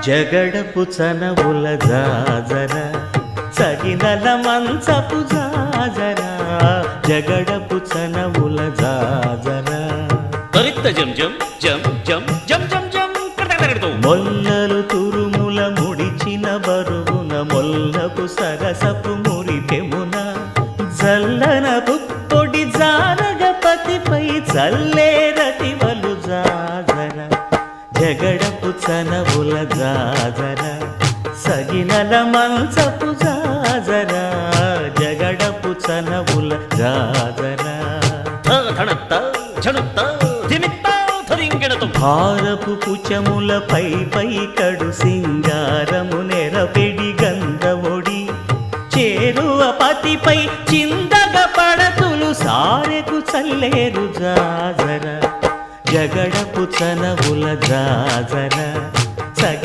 జగడపు చనవుల జాజర సగినల మంచపు జాజర జగడపు చనవుల జాజర తరిత్త జం జం జం జం జం జం జం కడకడకడతో మొల్లలు తురుముల ముడిచిన బరువున మొల్లపు సరసపు మురిపెమున జల్లన పుప్పొడి జానగపతిపై చల్లేరతివలు జాజర జగడపు చనవుల జాజర సగినల మంచపు జాజర జగడపు చనవుల జాజర ధనత్త ఝణుత్త ధిమిత్త ధరింగెడతో భారపు పుచముల పై పై కడు సింగారము నెరపెడి గంధవొడి చేరువ పతిపై చిందగ పడతులు సారెకు చల్లేరు జాజర జగడపు చనవుల జాజర సగి